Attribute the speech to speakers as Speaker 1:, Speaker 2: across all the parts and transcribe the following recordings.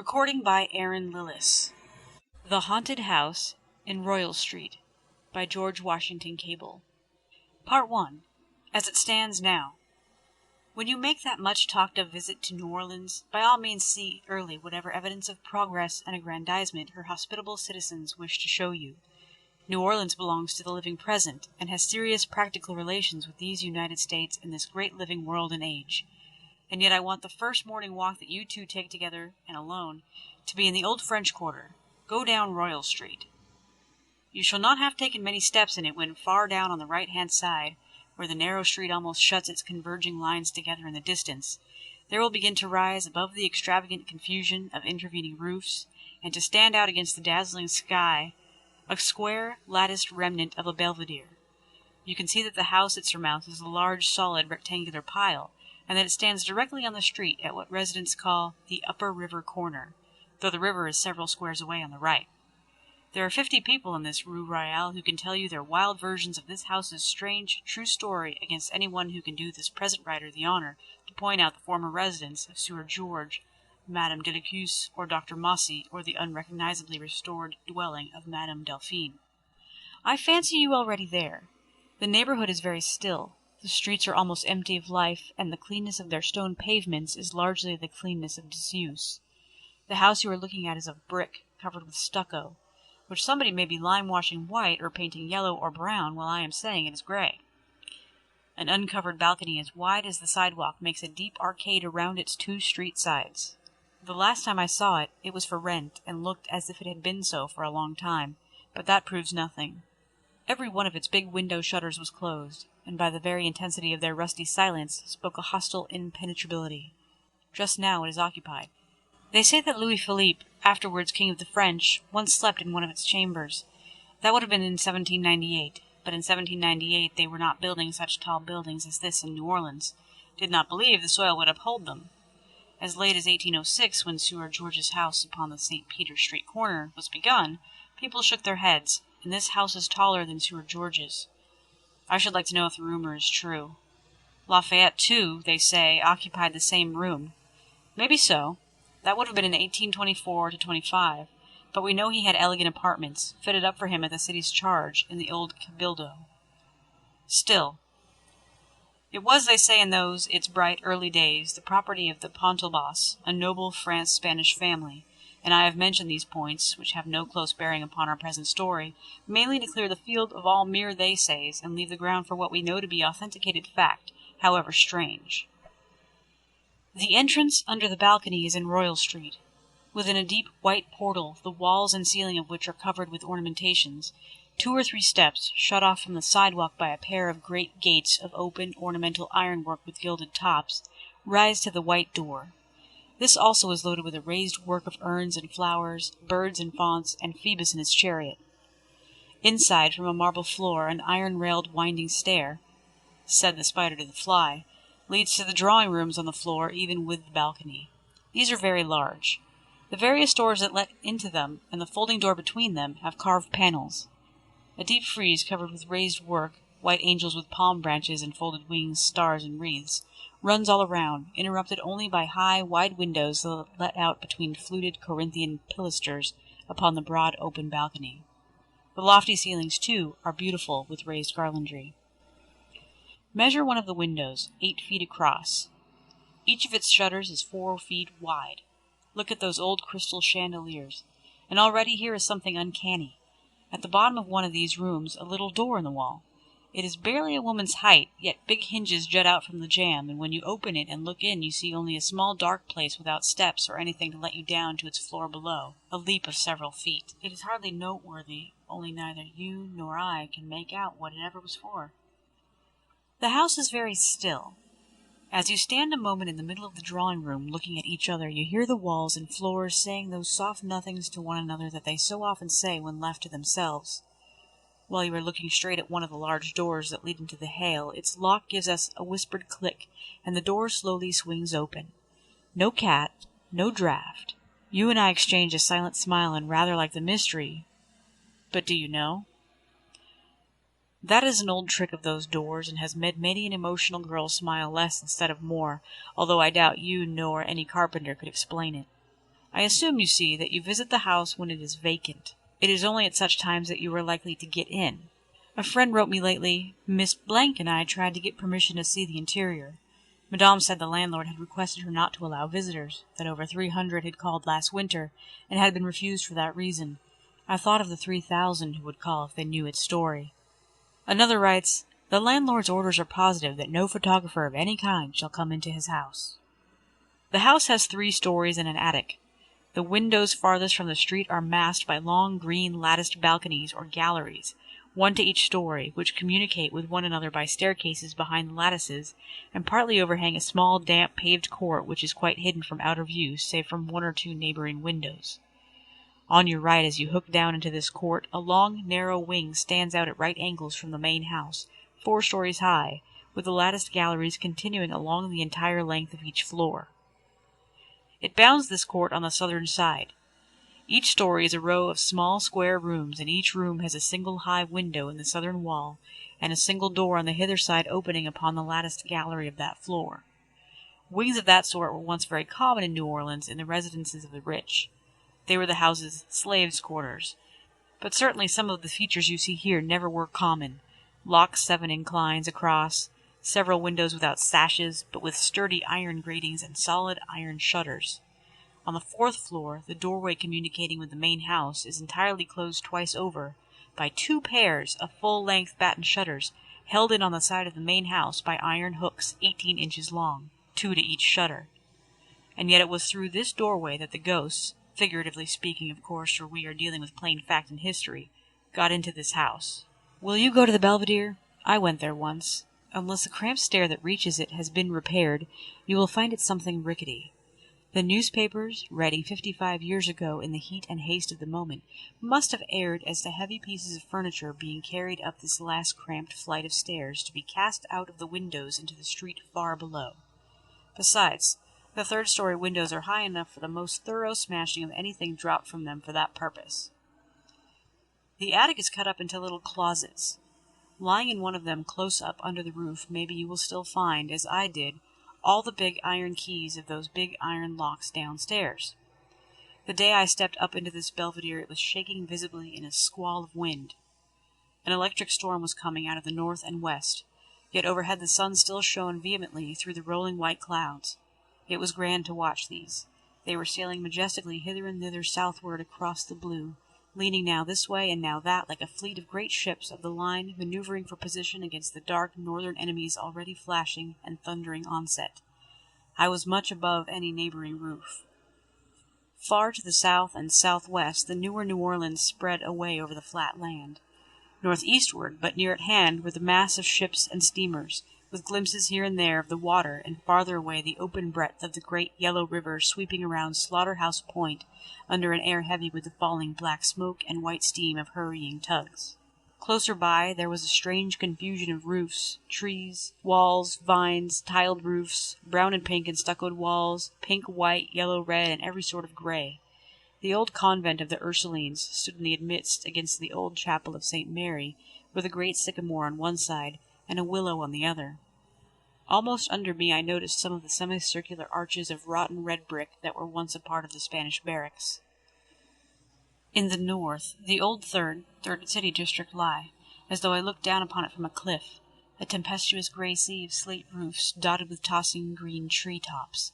Speaker 1: Recording by Aaron Lillis. The Haunted House in Royal Street by George Washington Cable. Part 1. As it stands now. When you make that much talked of visit to New Orleans, by all means see early whatever evidence of progress and aggrandizement her hospitable citizens wish to show you. New Orleans belongs to the living present, and has serious practical relations with these United States in this great living world and age. And yet I want the first morning walk that you two take together, and alone, to be in the old French Quarter. Go down Royal Street. You shall not have taken many steps in it when far down on the right-hand side, where the narrow street almost shuts its converging lines together in the distance, there will begin to rise above the extravagant confusion of intervening roofs, and to stand out against the dazzling sky, a square, latticed remnant of a belvedere. You can see that the house it surmounts is a large, solid, rectangular pile, and that it stands directly on the street at what residents call the Upper River Corner, though the river is several squares away on the right. There are 50 people in this Rue Royale who can tell you their wild versions of this house's strange, true story against anyone who can do this present writer the honor to point out the former residence of Sieur George, Madame Delacuse, or Dr. Mossy, or the unrecognizably restored dwelling of Madame Delphine. I fancy you already there. The neighborhood is very still. The streets are almost empty of life, and the cleanness of their stone pavements is largely the cleanness of disuse. The house you are looking at is of brick, covered with stucco, which somebody may be lime-washing white or painting yellow or brown while I am saying it is gray. An uncovered balcony as wide as the sidewalk makes a deep arcade around its two street sides. The last time I saw it, it was for rent, and looked as if it had been so for a long time, but that proves nothing. Every one of its big window shutters was closed, and by the very intensity of their rusty silence spoke a hostile impenetrability. Just now it is occupied. They say that Louis Philippe, afterwards King of the French, once slept in one of its chambers. That would have been in 1798, but in 1798 they were not building such tall buildings as this in New Orleans, did not believe the soil would uphold them. As late as 1806, when Sieur George's house upon the St. Peter Street corner was begun, people shook their heads, and this house is taller than Sieur George's. I should like to know if the rumor is true. Lafayette, too, they say, occupied the same room. Maybe so. That would have been in 1824 to 25, but we know he had elegant apartments, fitted up for him at the city's charge, in the old Cabildo. Still, it was, they say, in those, its bright early days, the property of the Pontelbas, a noble France-Spanish family, and I have mentioned these points, which have no close bearing upon our present story, mainly to clear the field of all mere they-says, and leave the ground for what we know to be authenticated fact, however strange. The entrance under the balcony is in Royal Street, within a deep white portal, the walls and ceiling of which are covered with ornamentations, 2 or 3 steps, shut off from the sidewalk by a pair of great gates of open, ornamental ironwork with gilded tops, rise to the white door. This also is loaded with a raised work of urns and flowers, birds and fonts, and Phoebus in his chariot. Inside, from a marble floor, an iron-railed winding stair, said the spider to the fly, leads to the drawing-rooms on the floor, even with the balcony. These are very large. The various doors that let into them, and the folding door between them, have carved panels. A deep frieze covered with raised work, white angels with palm branches and folded wings, stars and wreaths, runs all around, interrupted only by high, wide windows that let out between fluted Corinthian pilasters upon the broad open balcony. The lofty ceilings, too, are beautiful with raised garlandry. Measure one of the windows, 8 feet across. Each of its shutters is 4 feet wide. Look at those old crystal chandeliers, and already here is something uncanny. At the bottom of one of these rooms, a little door in the wall. It is barely a woman's height, yet big hinges jut out from the jamb, and when you open it and look in, you see only a small dark place without steps or anything to let you down to its floor below, a leap of several feet. It is hardly noteworthy, only neither you nor I can make out what it ever was for. The house is very still. As you stand a moment in the middle of the drawing-room looking at each other, you hear the walls and floors saying those soft nothings to one another that they so often say when left to themselves. While you are looking straight at one of the large doors that lead into the hale, its lock gives us a whispered click, and the door slowly swings open. No cat, no draught. You and I exchange a silent smile, and rather like the mystery. But do you know? That is an old trick of those doors, and has made many an emotional girl smile less instead of more, although I doubt you nor any carpenter could explain it. I assume, you see, that you visit the house when it is vacant. It is only at such times that you are likely to get in. A friend wrote me lately, Miss Blank and I tried to get permission to see the interior. Madame said the landlord had requested her not to allow visitors, that over 300 had called last winter, and had been refused for that reason. I thought of the 3,000 who would call if they knew its story. Another writes, the landlord's orders are positive that no photographer of any kind shall come into his house. The house has 3 stories and an attic. The windows farthest from the street are masked by long green latticed balconies or galleries, one to each story, which communicate with one another by staircases behind the lattices, and partly overhang a small damp paved court which is quite hidden from outer view save from 1 or 2 neighboring windows. On your right, as you hook down into this court, a long, narrow wing stands out at right angles from the main house, 4 stories high, with the latticed galleries continuing along the entire length of each floor. It bounds this court on the southern side. Each story is a row of small square rooms, and each room has a single high window in the southern wall, and a single door on the hither side opening upon the latticed gallery of that floor. Wings of that sort were once very common in New Orleans in the residences of the rich. They were the houses' slaves' quarters. But certainly some of the features you see here never were common. Locks 7 inclines across, several windows without sashes, but with sturdy iron gratings and solid iron shutters. On the 4th floor, the doorway communicating with the main house is entirely closed twice over by 2 pairs of full-length batten shutters held in on the side of the main house by iron hooks 18 inches long, 2 to each shutter. And yet it was through this doorway that the ghosts, figuratively speaking, of course, for we are dealing with plain fact and history, got into this house. Will you go to the Belvedere? I went there once. Unless the cramped stair that reaches it has been repaired, you will find it something rickety. The newspapers, writing 55 years ago in the heat and haste of the moment, must have erred as to heavy pieces of furniture being carried up this last cramped flight of stairs to be cast out of the windows into the street far below. Besides, the 3rd-story windows are high enough for the most thorough smashing of anything dropped from them for that purpose. The attic is cut up into little closets. Lying in one of them close up under the roof, maybe you will still find, as I did, all the big iron keys of those big iron locks downstairs. The day I stepped up into this Belvedere, it was shaking visibly in a squall of wind. An electric storm was coming out of the north and west, yet overhead the sun still shone vehemently through the rolling white clouds. It was grand to watch these. They were sailing majestically hither and thither southward across the blue, leaning now this way and now that like a fleet of great ships of the line maneuvering for position against the dark northern enemies already flashing and thundering onset. I was much above any neighboring roof. Far to the south and southwest the newer New Orleans spread away over the flat land. Northeastward, but near at hand, were the mass of ships and steamers, with glimpses here and there of the water, and farther away the open breadth of the great yellow river sweeping around Slaughterhouse Point under an air heavy with the falling black smoke and white steam of hurrying tugs. Closer by there was a strange confusion of roofs, trees, walls, vines, tiled roofs, brown and pink and stuccoed walls, pink, white, yellow, red, and every sort of gray. The old convent of the Ursulines stood in the midst against the old chapel of St. Mary, with a great sycamore on one side and a willow on the other. Almost under me I noticed some of the semicircular arches of rotten red brick that were once a part of the Spanish barracks. In the north, the old Third City district lie, as though I looked down upon it from a cliff, a tempestuous grey sea of slate roofs dotted with tossing green tree-tops.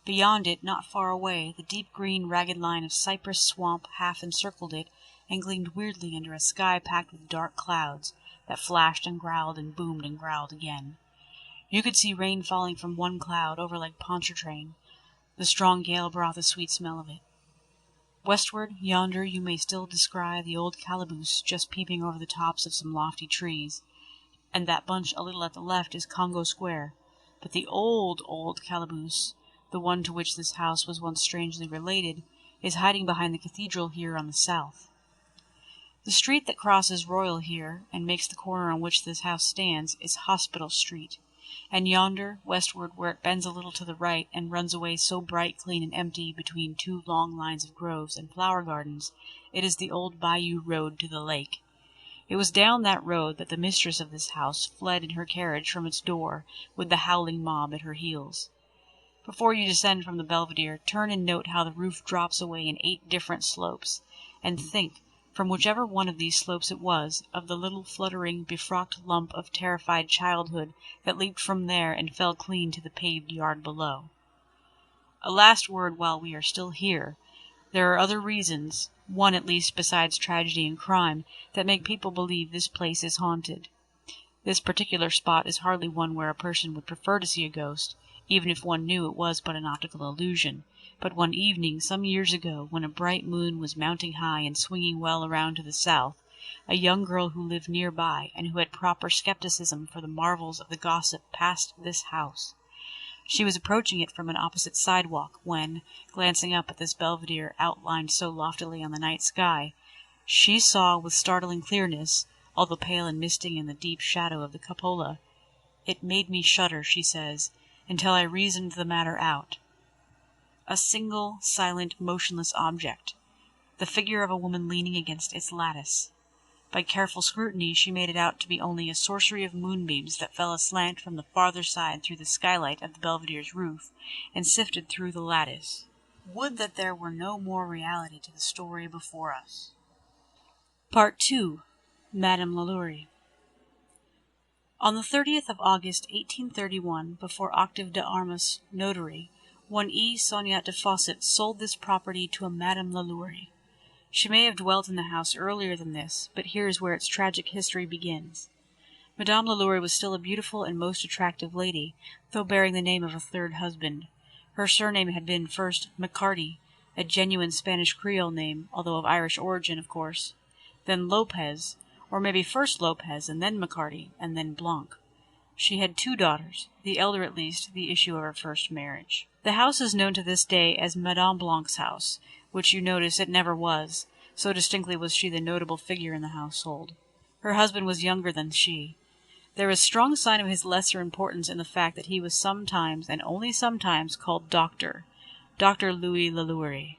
Speaker 1: Beyond it, not far away, the deep green ragged line of cypress swamp half encircled it and gleamed weirdly under a sky packed with dark clouds that flashed and growled and boomed and growled again. You could see rain falling from one cloud over like Pontchartrain. The strong gale brought the sweet smell of it. Westward, yonder, you may still descry the old calaboose just peeping over the tops of some lofty trees, and that bunch a little at the left is Congo Square. But the old calaboose, the one to which this house was once strangely related, is hiding behind the cathedral here on the south. The street that crosses Royal here, and makes the corner on which this house stands, is Hospital Street, and yonder, westward, where it bends a little to the right, and runs away so bright, clean, and empty between 2 long lines of groves and flower gardens, it is the old bayou road to the lake. It was down that road that the mistress of this house fled in her carriage from its door, with the howling mob at her heels. Before you descend from the belvedere, turn and note how the roof drops away in 8 different slopes, and think, from whichever one of these slopes it was, of the little fluttering, befrocked lump of terrified childhood that leaped from there and fell clean to the paved yard below. A last word while we are still here. There are other reasons, one at least besides tragedy and crime, that make people believe this place is haunted. This particular spot is hardly one where a person would prefer to see a ghost, even if one knew it was but an optical illusion. But one evening, some years ago, when a bright moon was mounting high and swinging well around to the south, a young girl who lived nearby, and who had proper skepticism for the marvels of the gossip, passed this house. She was approaching it from an opposite sidewalk, when, glancing up at this belvedere outlined so loftily on the night sky, she saw with startling clearness, although pale and misting in the deep shadow of the cupola. "It made me shudder," she says, "until I reasoned the matter out." A single, silent, motionless object, the figure of a woman leaning against its lattice. By careful scrutiny she made it out to be only a sorcery of moonbeams that fell aslant from the farther side through the skylight of the belvedere's roof, and sifted through the lattice. Would that there were no more reality to the story before us. Part 2. Madame Lalaurie. On the 30th of August, 1831, before Octave de Armas, notary, one E. Sognat de Fawcett sold this property to a Madame Lalaurie. She may have dwelt in the house earlier than this, but here is where its tragic history begins. Madame Lalaurie was still a beautiful and most attractive lady, though bearing the name of a third husband. Her surname had been first McCarty, a genuine Spanish Creole name, although of Irish origin, of course, then Lopez, or maybe first Lopez and then McCarty, and then Blanc. She had 2 daughters, the elder at least the issue of her first marriage. The house is known to this day as Madame Blanc's house, which you notice it never was, so distinctly was she the notable figure in the household. Her husband was younger than she. There is strong sign of his lesser importance in the fact that he was sometimes, and only sometimes, called Dr. Louis Lalaurie.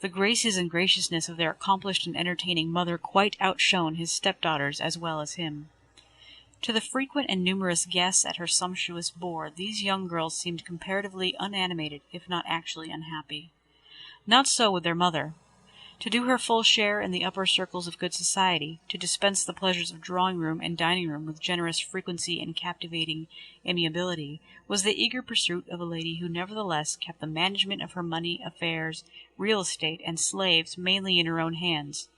Speaker 1: The graces and graciousness of their accomplished and entertaining mother quite outshone his stepdaughters as well as him. To the frequent and numerous guests at her sumptuous board, these young girls seemed comparatively unanimated, if not actually unhappy. Not so with their mother. To do her full share in the upper circles of good society, to dispense the pleasures of drawing-room and dining-room with generous frequency and captivating amiability, was the eager pursuit of a lady who nevertheless kept the management of her money, affairs, real estate, and slaves mainly in her own hands.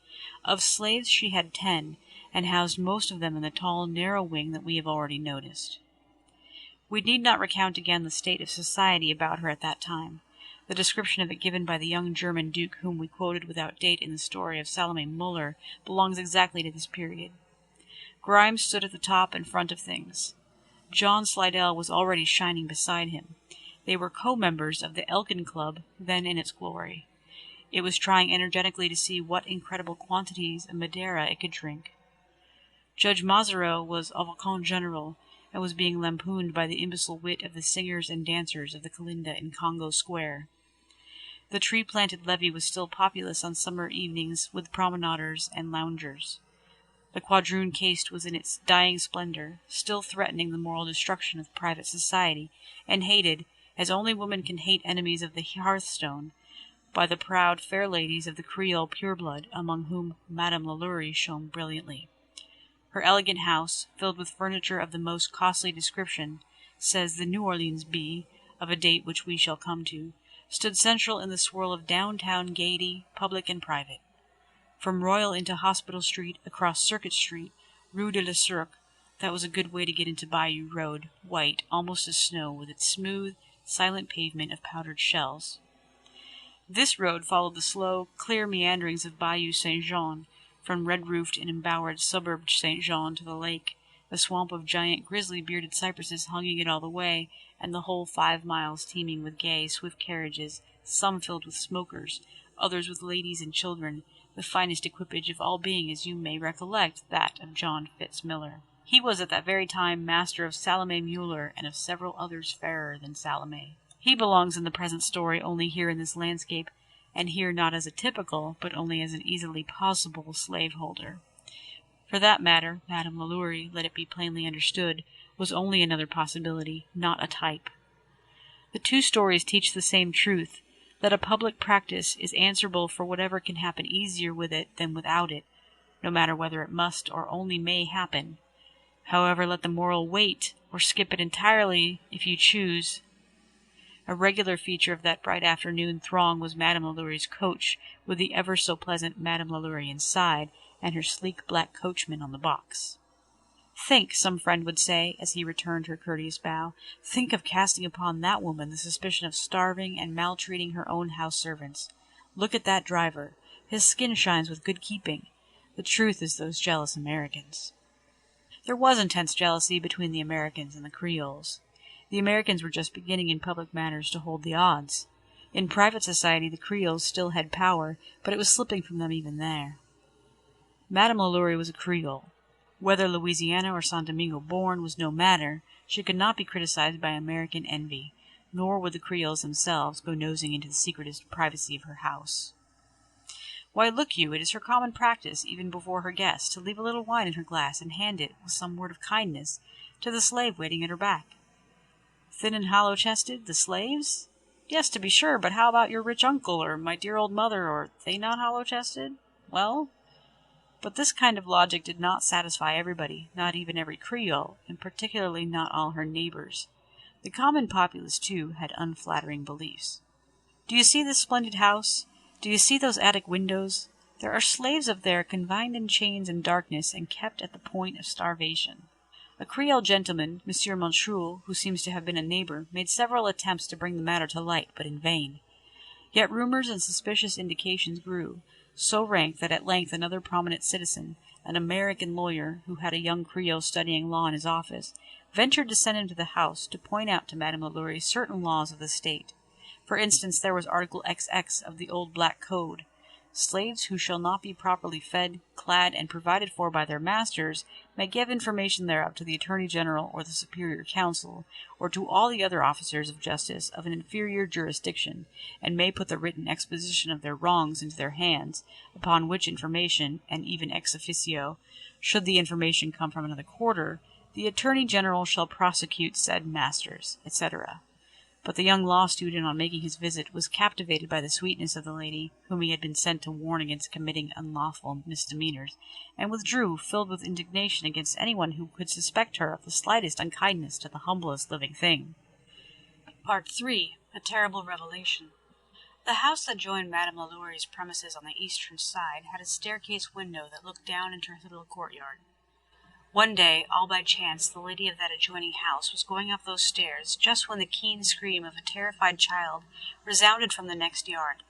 Speaker 1: Of slaves she had 10, and housed most of them in the tall, narrow wing that we have already noticed. We need not recount again the state of society about her at that time. The description of it given by the young German duke whom we quoted without date in the story of Salome Muller belongs exactly to this period. Grimes stood at the top and front of things. John Slidell was already shining beside him. They were co-members of the Elkin Club, then in its glory. It was trying energetically to see what incredible quantities of Madeira it could drink. Judge Mazareau was avocat general, and was being lampooned by the imbecile wit of the singers and dancers of the Kalinda in Congo Square. The tree-planted levee was still populous on summer evenings with promenaders and loungers. The quadroon caste was in its dying splendor, still threatening the moral destruction of private society, and hated, as only women can hate enemies of the hearthstone, by the proud fair ladies of the Creole pureblood, among whom Madame Lalaurie shone brilliantly. Her elegant house, filled with furniture of the most costly description, says the New Orleans Bee, of a date which we shall come to, stood central in the swirl of downtown gaiety, public and private. From Royal into Hospital Street, across Circuit Street, Rue de la Cirque, that was a good way to get into Bayou Road, white, almost as snow, with its smooth, silent pavement of powdered shells. This road followed the slow, clear meanderings of Bayou Saint-Jean, from red-roofed and embowered suburb Saint-Jean to the lake, a swamp of giant grizzly-bearded cypresses hanging it all the way, and the whole 5 miles teeming with gay, swift carriages, some filled with smokers, others with ladies and children, the finest equipage of all being, as you may recollect, that of John Fitz Miller. He was at that very time master of Salome Muller and of several others fairer than Salome. He belongs in the present story only here in this landscape, and here not as a typical, but only as an easily possible slaveholder. For that matter, Madame Lalaurie, let it be plainly understood, was only another possibility, not a type. The two stories teach the same truth, that a public practice is answerable for whatever can happen easier with it than without it, no matter whether it must or only may happen. However, let the moral wait, or skip it entirely if you choose. A regular feature of that bright afternoon throng was Madame Lalaury's coach, with the ever-so-pleasant Madame Lalaurie inside, and her sleek black coachman on the box. "Think," some friend would say, as he returned her courteous bow, "think of casting upon that woman the suspicion of starving and maltreating her own house servants. Look at that driver. His skin shines with good keeping. The truth is those jealous Americans." There was intense jealousy between the Americans and the Creoles. The Americans were just beginning in public matters to hold the odds. In private society the Creoles still had power, but it was slipping from them even there. Madame Lalaurie was a Creole. Whether Louisiana or San Domingo born was no matter, she could not be criticized by American envy, nor would the Creoles themselves go nosing into the secretest privacy of her house. Why, look you, it is her common practice, even before her guests, to leave a little wine in her glass and hand it, with some word of kindness, to the slave waiting at her back. Thin and hollow-chested, the slaves? Yes, to be sure, but how about your rich uncle, or my dear old mother, or they not hollow-chested? Well, but this kind of logic did not satisfy everybody, not even every Creole, and particularly not all her neighbors. The common populace, too, had unflattering beliefs. "Do you see this splendid house? Do you see those attic windows? There are slaves up there, confined in chains and darkness, and kept at the point of starvation." A Creole gentleman, Monsieur Monchoul, who seems to have been a neighbor, made several attempts to bring the matter to light, but in vain. Yet rumors and suspicious indications grew, so rank that at length another prominent citizen, an American lawyer, who had a young Creole studying law in his office, ventured to send him to the house to point out to Madame Lalaurie certain laws of the state. For instance, there was Article XX of the old Black Code. Slaves who shall not be properly fed, clad, and provided for by their masters may give information thereof to the Attorney General or the Superior Council, or to all the other officers of justice of an inferior jurisdiction, and may put the written exposition of their wrongs into their hands, upon which information, and even ex officio, should the information come from another quarter, the Attorney General shall prosecute said masters, etc. But the young law student, on making his visit, was captivated by the sweetness of the lady, whom he had been sent to warn against committing unlawful misdemeanors, and withdrew, filled with indignation against anyone who could suspect her of the slightest unkindness to the humblest living thing. Part 3. A Terrible Revelation. The house that joined Madame Lallaurie's premises on the eastern side had a staircase window that looked down into her little courtyard. One day, all by chance, the lady of that adjoining house was going up those stairs just when the keen scream of a terrified child resounded from the next yard.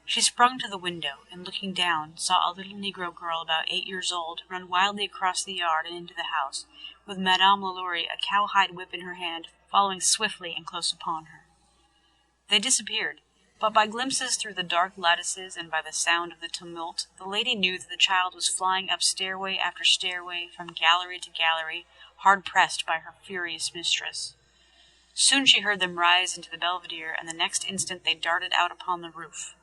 Speaker 1: She sprung to the window, and looking down, saw a little negro girl about 8 years old run wildly across the yard and into the house, with Madame Lalaurie, a cowhide whip in her hand, following swiftly and close upon her. They disappeared, but by glimpses through the dark lattices and by the sound of the tumult, the lady knew that the child was flying up stairway after stairway, from gallery to gallery, hard pressed by her furious mistress. Soon she heard them rise into the belvedere, and the next instant they darted out upon the roof.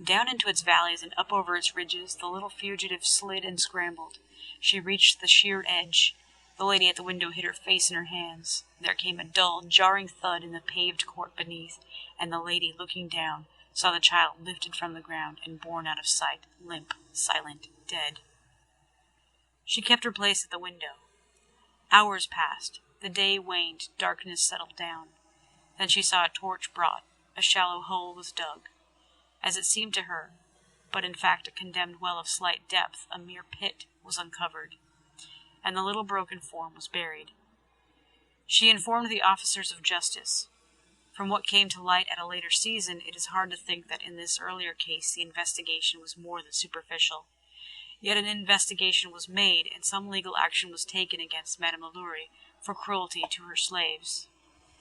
Speaker 1: Down into its valleys and up over its ridges the little fugitive slid and scrambled. She reached the sheer edge. The lady at the window hid her face in her hands. There came a dull, jarring thud in the paved court beneath, and the lady, looking down, saw the child lifted from the ground and borne out of sight, limp, silent, dead. She kept her place at the window. Hours passed. The day waned, darkness settled down. Then she saw a torch brought. A shallow hole was dug. As it seemed to her, but in fact a condemned well of slight depth, a mere pit, was uncovered, and the little broken form was buried. She informed the officers of justice. From what came to light at a later season, it is hard to think that in this earlier case the investigation was more than superficial. Yet an investigation was made, and some legal action was taken against Madame Lalaurie for cruelty to her slaves.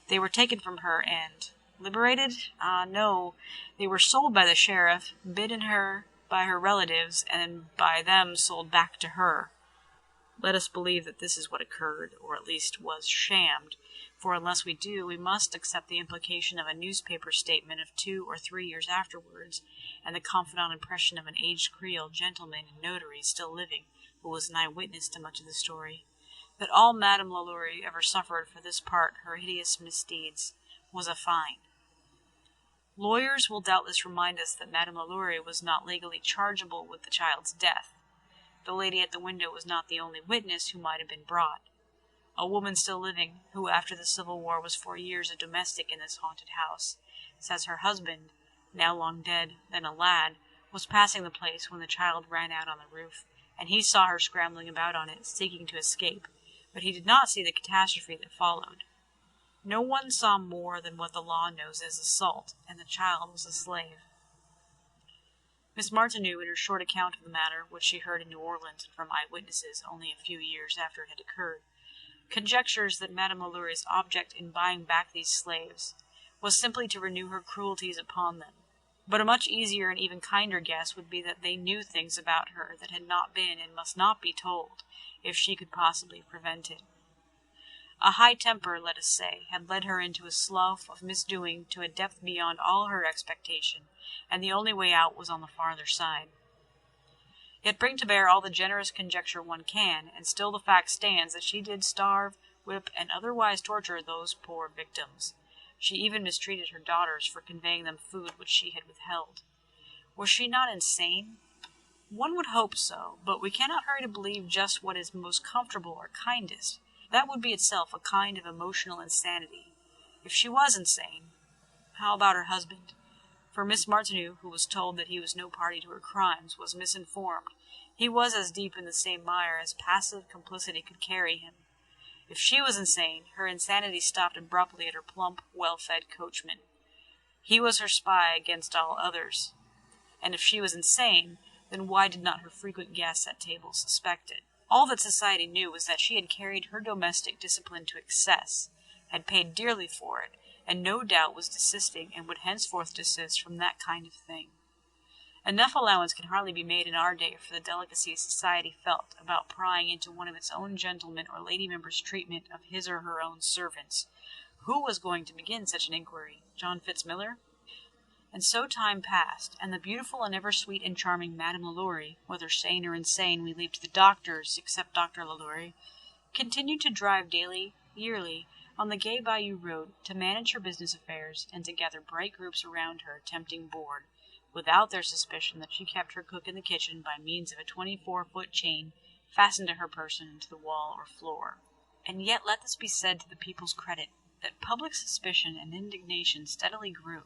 Speaker 1: They were taken from her and liberated? No. They were sold by the sheriff, bidden her by her relatives, and by them sold back to her. Let us believe that this is what occurred, or at least was shammed, for unless we do, we must accept the implication of a newspaper statement of 2 or 3 years afterwards, and the confidant impression of an aged Creole gentleman and notary still living, who was an eyewitness to much of the story, that all Madame Lalaurie ever suffered for this part her hideous misdeeds, was a fine. Lawyers will doubtless remind us that Madame Lalaurie was not legally chargeable with the child's death. The lady at the window was not the only witness who might have been brought. A woman still living, who after the Civil War was for years a domestic in this haunted house, says her husband, now long dead, then a lad, was passing the place when the child ran out on the roof, and he saw her scrambling about on it, seeking to escape, but he did not see the catastrophe that followed. No one saw more than what the law knows as assault, and the child was a slave. Miss Martineau, in her short account of the matter, which she heard in New Orleans and from eyewitnesses only a few years after it had occurred, conjectures that Madame Laurie's object in buying back these slaves was simply to renew her cruelties upon them. But a much easier and even kinder guess would be that they knew things about her that had not been and must not be told, if she could possibly prevent it. A high temper, let us say, had led her into a slough of misdoing to a depth beyond all her expectation, and the only way out was on the farther side. Yet bring to bear all the generous conjecture one can, and still the fact stands that she did starve, whip, and otherwise torture those poor victims. She even mistreated her daughters for conveying them food which she had withheld. Was she not insane? One would hope so, but we cannot hurry to believe just what is most comfortable or kindest. That would be itself a kind of emotional insanity. If she was insane, how about her husband? For Miss Martineau, who was told that he was no party to her crimes, was misinformed. He was as deep in the same mire as passive complicity could carry him. If she was insane, her insanity stopped abruptly at her plump, well-fed coachman. He was her spy against all others. And if she was insane, then why did not her frequent guests at table suspect it? All that society knew was that she had carried her domestic discipline to excess, had paid dearly for it, and no doubt was desisting and would henceforth desist from that kind of thing. Enough allowance can hardly be made in our day for the delicacy society felt about prying into one of its own gentlemen or lady members' treatment of his or her own servants. Who was going to begin such an inquiry? John Fitzmiller? And so time passed, and the beautiful and ever sweet and charming Madame Lalaurie, whether sane or insane we leave to the doctors, except Dr. Lalaurie, continued to drive daily, yearly, on the gay bayou road to manage her business affairs and to gather bright groups around her tempting board, without their suspicion that she kept her cook in the kitchen by means of a 24-foot chain fastened to her person and to the wall or floor. And yet let this be said to the people's credit, that public suspicion and indignation steadily grew.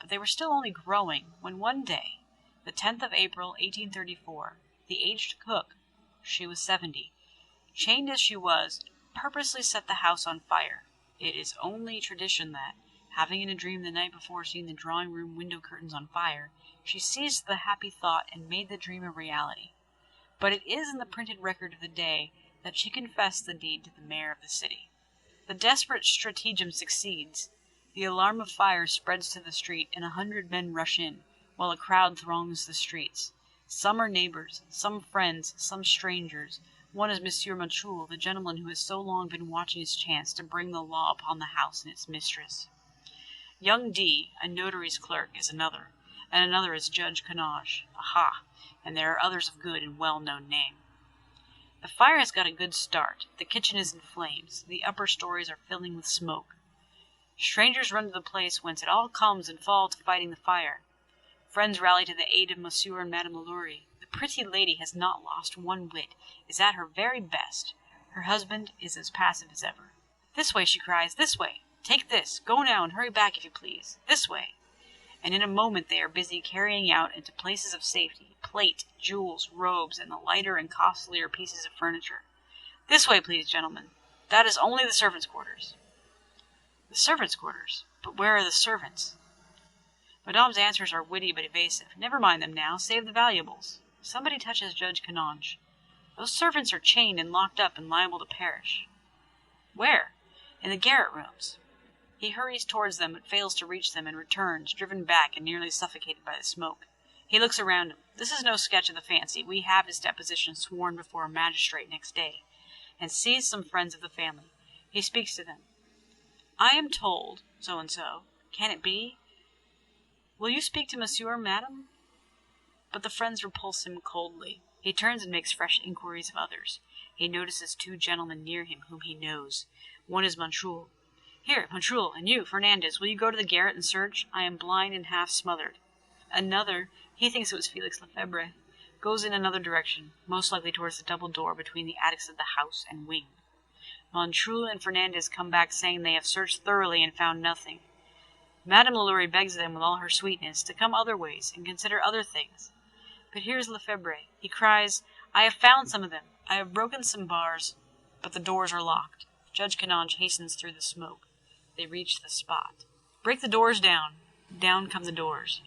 Speaker 1: But they were still only growing when one day, the 10th of April, 1834, the aged cook, she was 70, chained as she was, purposely set the house on fire. It is only tradition that, having in a dream the night before seen the drawing-room window curtains on fire, she seized the happy thought and made the dream a reality. But it is in the printed record of the day that she confessed the deed to the mayor of the city. The desperate stratagem succeeds. The alarm of fire spreads to the street, and 100 men rush in, while a crowd throngs the streets. Some are neighbors, some friends, some strangers. One is Monsieur Machoul, the gentleman who has so long been watching his chance to bring the law upon the house and its mistress. Young D, a notary's clerk, is another, and another is Judge Canage. Aha! And there are others of good and well-known name. The fire has got a good start. The kitchen is in flames. The upper stories are filling with smoke. Strangers run to the place whence it all comes and fall to fighting the fire. Friends rally to the aid of Monsieur and Madame Lalaurie. The pretty lady has not lost one whit, is at her very best. Her husband is as passive as ever. "This way," she cries, "this way! Take this! Go now and hurry back if you please! This way!" And in a moment they are busy carrying out into places of safety plate, jewels, robes, and the lighter and costlier pieces of furniture. "This way, please, gentlemen. That is only the servants' quarters." The servants' quarters? But where are the servants? Madame's answers are witty but evasive. Never mind them now, save the valuables. Somebody touches Judge Canonge. Those servants are chained and locked up and liable to perish. Where? In the garret rooms. He hurries towards them, but fails to reach them, and returns, driven back and nearly suffocated by the smoke. He looks around him. This is no sketch of the fancy. We have his deposition sworn before a magistrate next day, and sees some friends of the family. He speaks to them. "I am told, so-and-so. Can it be? Will you speak to Monsieur, madam?" But the friends repulse him coldly. He turns and makes fresh inquiries of others. He notices 2 gentlemen near him whom he knows. One is Manchoul. Here, Montreal, and you, Fernandez, will you go to the garret and search? I am blind and half smothered. Another, he thinks it was Felix Lefebvre, goes in another direction, most likely towards the double door between the attics of the house and wing. Montreal and Fernandez come back saying they have searched thoroughly and found nothing. Madame Lalaurie begs them with all her sweetness to come other ways and consider other things. But here's Lefebvre. He cries, I have found some of them. I have broken some bars, but the doors are locked. Judge Canonge hastens through the smoke. They reach the spot. Break the doors down. Down come the doors.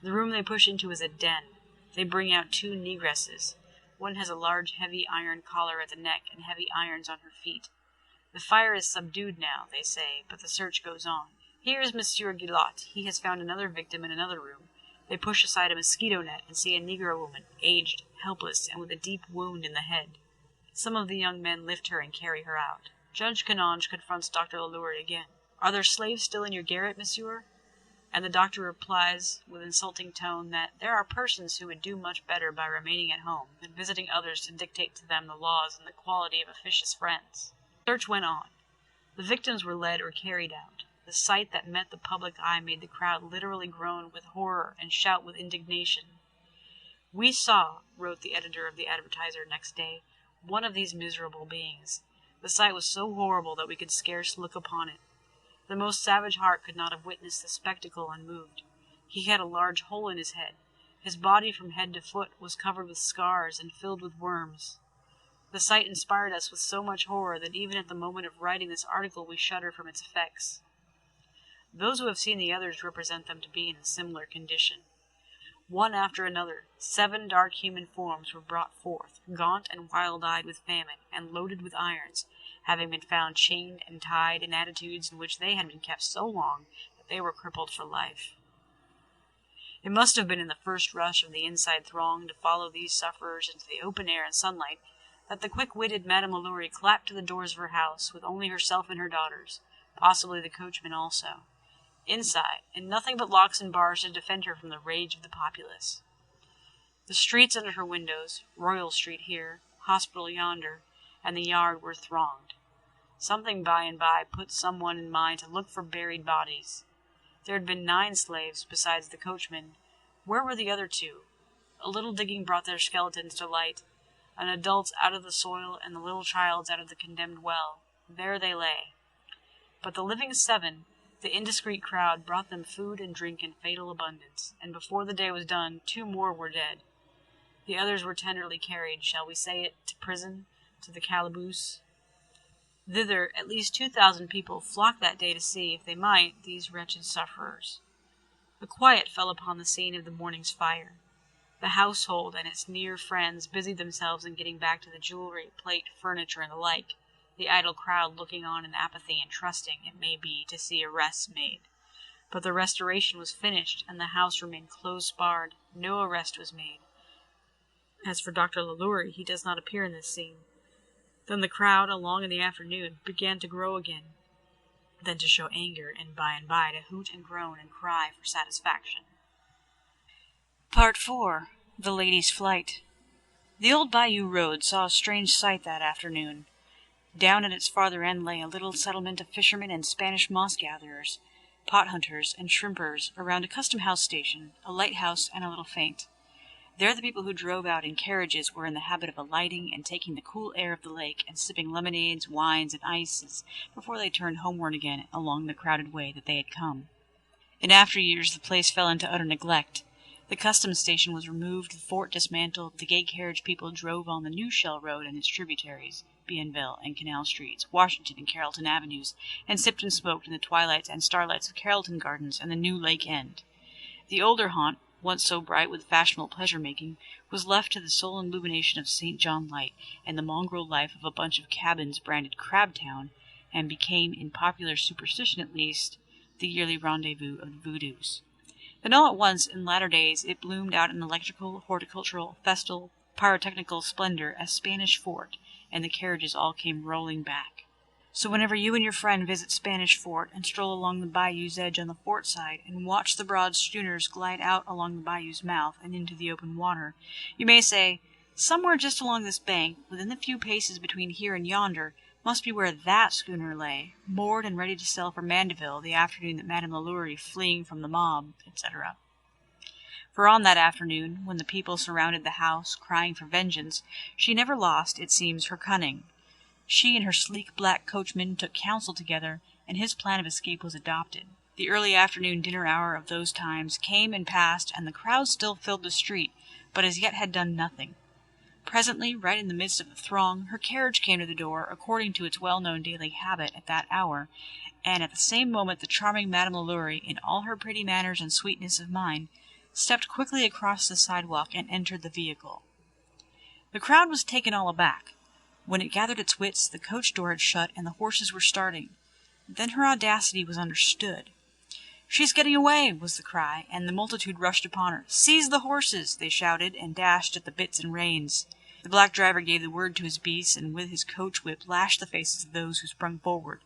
Speaker 1: The room they push into is a den. They bring out two negresses. One has a large, heavy iron collar at the neck and heavy irons on her feet. The fire is subdued now, they say, but the search goes on. Here is Monsieur Guillot. He has found another victim in another room. They push aside a mosquito net and see a Negro woman, aged, helpless, and with a deep wound in the head. Some of the young men lift her and carry her out. Judge Canonge confronts Dr. Lalaurie again. Are there slaves still in your garret, monsieur? And the doctor replies with insulting tone that there are persons who would do much better by remaining at home than visiting others to dictate to them the laws and the quality of officious friends. The search went on. The victims were led or carried out. The sight that met the public eye made the crowd literally groan with horror and shout with indignation. We saw, wrote the editor of the Advertiser next day, one of these miserable beings. The sight was so horrible that we could scarce look upon it. The most savage heart could not have witnessed the spectacle unmoved. He had a large hole in his head. His body from head to foot was covered with scars and filled with worms. The sight inspired us with so much horror that even at the moment of writing this article we shudder from its effects. Those who have seen the others represent them to be in a similar condition. One after another, 7 dark human forms were brought forth, gaunt and wild-eyed with famine, and loaded with irons, having been found chained and tied in attitudes in which they had been kept so long that they were crippled for life. It must have been in the first rush of the inside throng to follow these sufferers into the open air and sunlight that the quick-witted Madame Lalaurie clapped to the doors of her house with only herself and her daughters, possibly the coachman also. Inside, and nothing but locks and bars to defend her from the rage of the populace. The streets under her windows, Royal Street here, Hospital yonder, and the yard were thronged. Something by and by put someone in mind to look for buried bodies. There had been 9 slaves besides the coachman. Where were the other 2? A little digging brought their skeletons to light, an adult's out of the soil and the little child's out of the condemned well. There they lay. But the living 7, the indiscreet crowd, brought them food and drink in fatal abundance, and before the day was done 2 more were dead. The others were tenderly carried, shall we say it, to prison, to the calaboose. Thither at least 2,000 people flocked that day to see, if they might, these wretched sufferers. A quiet fell upon the scene of the morning's fire. The household and its near friends busied themselves in getting back to the jewelry, plate, furniture, and the like, the idle crowd looking on in apathy and trusting, it may be, to see arrests made. But the restoration was finished, and the house remained close-barred. No arrest was made. As for Dr. Lalaurie, he does not appear in this scene. Then the crowd, along in the afternoon, began to grow again, then to show anger, and by to hoot and groan and cry for satisfaction. Part 4. The Lady's Flight. The old bayou road saw a strange sight that afternoon. Down at its farther end lay a little settlement of fishermen and Spanish moss-gatherers, pot-hunters and shrimpers around a custom-house station, a lighthouse, and a little faint. There the people who drove out in carriages were in the habit of alighting and taking the cool air of the lake and sipping lemonades, wines, and ices before they turned homeward again along the crowded way that they had come. In after years the place fell into utter neglect. The customs station was removed, the fort dismantled, the gay carriage people drove on the New Shell Road and its tributaries, Bienville and Canal Streets, Washington and Carrollton Avenues, and sipped and smoked in the twilights and starlights of Carrollton Gardens and the new Lake End. The older haunt, once so bright with fashionable pleasure-making, was left to the sole illumination of St. John Light and the mongrel life of a bunch of cabins branded Crabtown, and became, in popular superstition at least, the yearly rendezvous of the voodoos. Then all at once, in latter days, it bloomed out in electrical, horticultural, festal, pyrotechnical splendor as Spanish Fort, and the carriages all came rolling back. So whenever you and your friend visit Spanish Fort and stroll along the bayou's edge on the fort side and watch the broad schooners glide out along the bayou's mouth and into the open water, you may say, somewhere just along this bank, within the few paces between here and yonder, Must be where that schooner lay, moored and ready to sail for Mandeville the afternoon that Madame Lalaurie, fleeing from the mob, etc. For on that afternoon, when the people surrounded the house, crying for vengeance, she never lost, it seems, her cunning. She and her sleek black coachman took counsel together, and his plan of escape was adopted. The early afternoon dinner hour of those times came and passed, and the crowd still filled the street, but as yet had done nothing. Presently, right in the midst of the throng, her carriage came to the door, according to its well-known daily habit at that hour, and at the same moment the charming Madame Lalaurie, in all her pretty manners and sweetness of mind, stepped quickly across the sidewalk and entered the vehicle. The crowd was taken all aback. When it gathered its wits, the coach door had shut and the horses were starting. Then her audacity was understood. "She's getting away!" was the cry, and the multitude rushed upon her. "Seize the horses!" they shouted, and dashed at the bits and reins. The black driver gave the word to his beasts, and with his coach whip lashed the faces of those who sprung forward.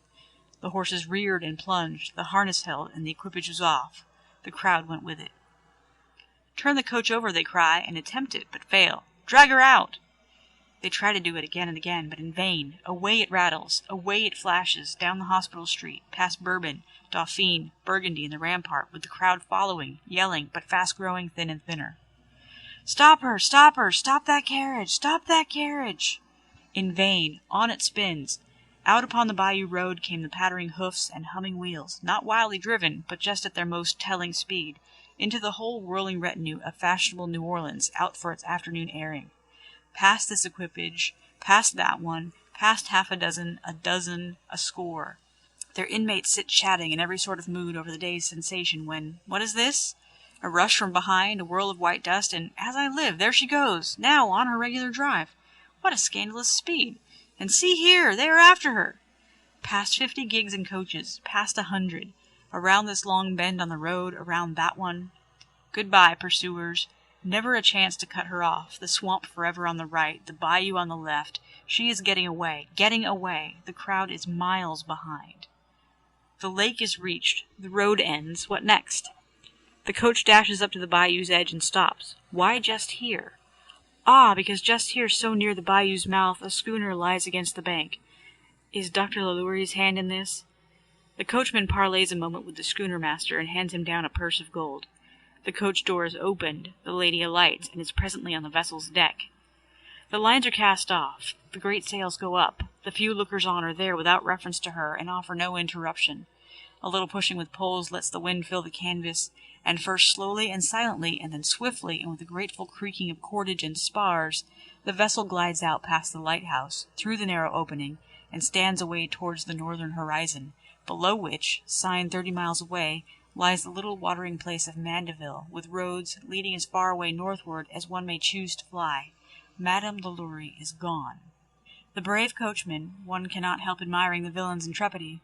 Speaker 1: The horses reared and plunged, the harness held, and the equipage was off. The crowd went with it. "Turn the coach over," they cry, and attempt it, but fail. "Drag her out!" They try to do it again and again, but in vain. Away it rattles, away it flashes, down the hospital street, past Bourbon, Dauphine, Burgundy, and the Rampart, with the crowd following, yelling, but fast growing thin and thinner. "Stop her! Stop her! Stop that carriage! Stop that carriage!" In vain. On it spins. Out upon the bayou road came the pattering hoofs and humming wheels, not wildly driven, but just at their most telling speed, into the whole whirling retinue of fashionable New Orleans, out for its afternoon airing. Past this equipage, past that one, past half a dozen, a score. Their inmates sit chatting in every sort of mood over the day's sensation, when, what is this? A rush from behind, a whirl of white dust, and, as I live, there she goes, now on her regular drive. What a scandalous speed! And see here, they are after her! Past 50 gigs and coaches, past 100, around this long bend on the road, around that one. Goodbye, pursuers. Never a chance to cut her off. The swamp forever on the right, the bayou on the left. She is getting away, getting away. The crowd is miles behind. The lake is reached. The road ends. What next? The coach dashes up to the bayou's edge and stops. Why just here? Ah, because just here, so near the bayou's mouth, a schooner lies against the bank. Is Dr. Lalaurie's hand in this? The coachman parleys a moment with the schooner master and hands him down a purse of gold. The coach door is opened, the lady alights, and is presently on the vessel's deck. The lines are cast off, the great sails go up, the few lookers-on are there without reference to her, and offer no interruption. A little pushing with poles lets the wind fill the canvas, and first slowly and silently, and then swiftly, and with a grateful creaking of cordage and spars, the vessel glides out past the lighthouse, through the narrow opening, and stands away towards the northern horizon, below which, signed 30 miles away, lies the little watering place of Mandeville, with roads leading as far away northward as one may choose to fly. Madame Lalaurie is gone. The brave coachman, one cannot help admiring the villain's intrepidity,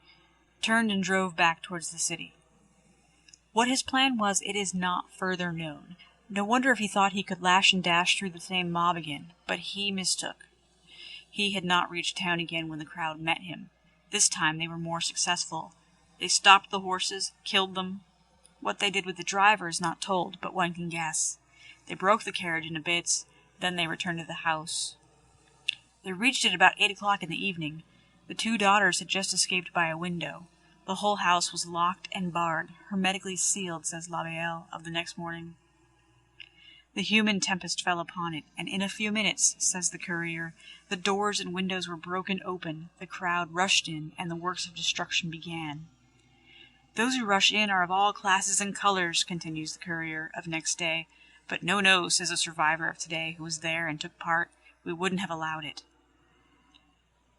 Speaker 1: turned and drove back towards the city. What his plan was, it is not further known. No wonder if he thought he could lash and dash through the same mob again, but he mistook. He had not reached town again when the crowd met him. This time they were more successful. They stopped the horses, killed them. What they did with the driver is not told, but one can guess. They broke the carriage into bits, then they returned to the house. They reached it about 8 o'clock in the evening. The 2 daughters had just escaped by a window. The whole house was locked and barred, hermetically sealed, says Labielle, of the next morning. The human tempest fell upon it, and in a few minutes, says the courier, the doors and windows were broken open, the crowd rushed in, and the works of destruction began. Those who rush in are of all classes and colors, continues the courier of next day, but no, says a survivor of today who was there and took part, we wouldn't have allowed it.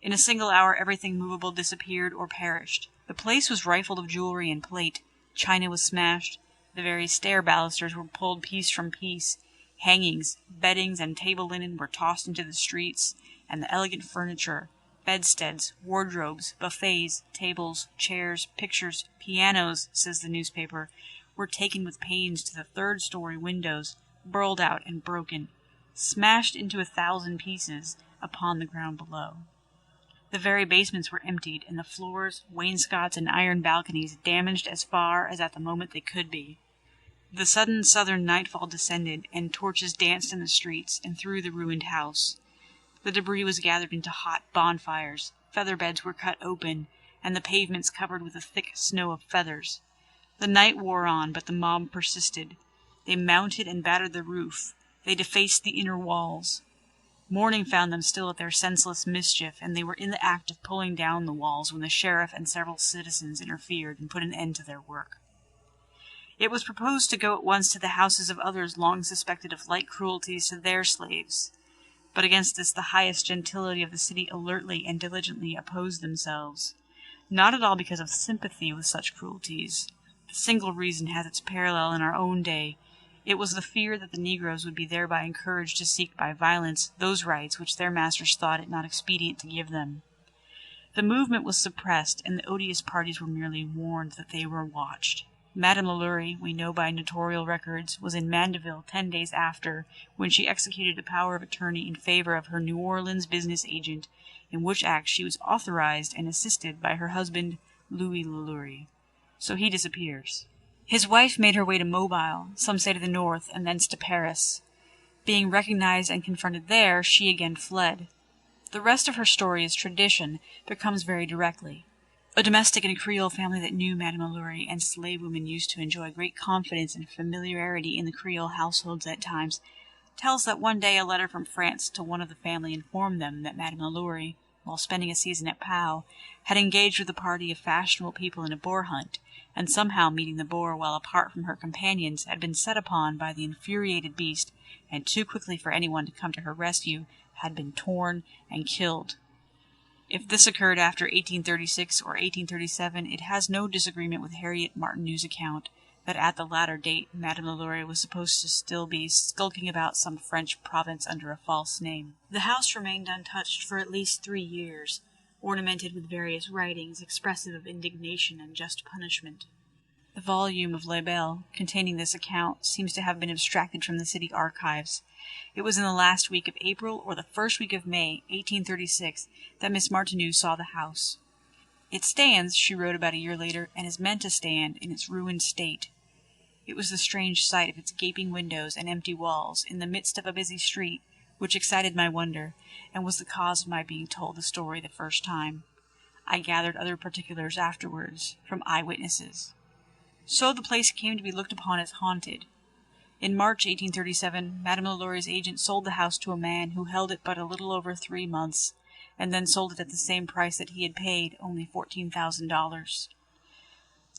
Speaker 1: In a single hour everything movable disappeared or perished. The place was rifled of jewelry and plate, china was smashed, the very stair balusters were pulled piece from piece, hangings, beddings, and table linen were tossed into the streets, and the elegant furniture, bedsteads, wardrobes, buffets, tables, chairs, pictures, pianos, says the newspaper, were taken with pains to the 3rd-story windows, burled out and broken, smashed into 1,000 pieces upon the ground below. The very basements were emptied, and the floors, wainscots, and iron balconies damaged as far as at the moment they could be. The sudden southern nightfall descended, and torches danced in the streets and through the ruined house. The debris was gathered into hot bonfires. feather beds were cut open, and the pavements covered with a thick snow of feathers. The night wore on, but the mob persisted. They mounted and battered the roof. They defaced the inner walls. Morning found them still at their senseless mischief, and they were in the act of pulling down the walls when the sheriff and several citizens interfered and put an end to their work. It was proposed to go at once to the houses of others long suspected of like cruelties to their slaves, but against this the highest gentility of the city alertly and diligently opposed themselves, not at all because of sympathy with such cruelties. The single reason has its parallel in our own day. It was the fear that the Negroes would be thereby encouraged to seek by violence those rights which their masters thought it not expedient to give them. The movement was suppressed, and the odious parties were merely warned that they were watched. Madame Lalaurie, we know by notarial records, was in Mandeville 10 days after, when she executed a power of attorney in favor of her New Orleans business agent, in which act she was authorized and assisted by her husband, Louis Lalaurie. So he disappears. His wife made her way to Mobile, some say to the north, and thence to Paris. Being recognized and confronted there, she again fled. The rest of her story is tradition, but comes very directly. A domestic in a Creole family that knew Madame Lalaurie and slave women used to enjoy great confidence and familiarity in the Creole households at times, tells that one day a letter from France to one of the family informed them that Madame Lalaurie, while spending a season at Pau, had engaged with a party of fashionable people in a boar hunt, and somehow meeting the boar while apart from her companions, had been set upon by the infuriated beast, and too quickly for anyone to come to her rescue, had been torn and killed. If this occurred after 1836 or 1837, it has no disagreement with Harriet Martineau's account that at the latter date Madame Lalaurie was supposed to still be skulking about some French province under a false name. The house remained untouched for at least 3 years, ornamented with various writings expressive of indignation and just punishment. The volume of Labelle containing this account seems to have been abstracted from the city archives. It was in the last week of April or the first week of May, 1836, that Miss Martineau saw the house. It stands, she wrote about a year later, and is meant to stand in its ruined state. It was the strange sight of its gaping windows and empty walls in the midst of a busy street which excited my wonder, and was the cause of my being told the story the first time. I gathered other particulars afterwards from eye-witnesses. So the place came to be looked upon as haunted. In March 1837, Madame Laurie's agent sold the house to a man who held it but a little over 3 months, and then sold it at the same price that he had paid, only $14,000.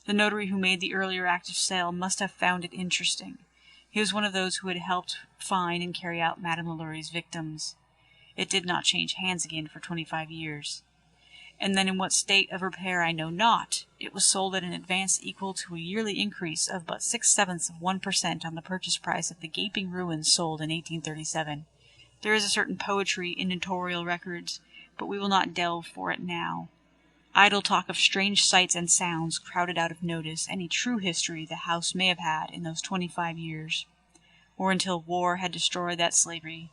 Speaker 1: The notary who made the earlier act of sale must have found it interesting. He was one of those who had helped find and carry out Madame Laurie's victims. It did not change hands again for 25 years. And then in what state of repair I know not. It was sold at an advance equal to a yearly increase of but 0.6% on the purchase price of the gaping ruins sold in 1837. There is a certain poetry in notarial records, but we will not delve for it now. Idle talk of strange sights and sounds crowded out of notice any true history the house may have had in those 25 years, or until war had destroyed that slavery,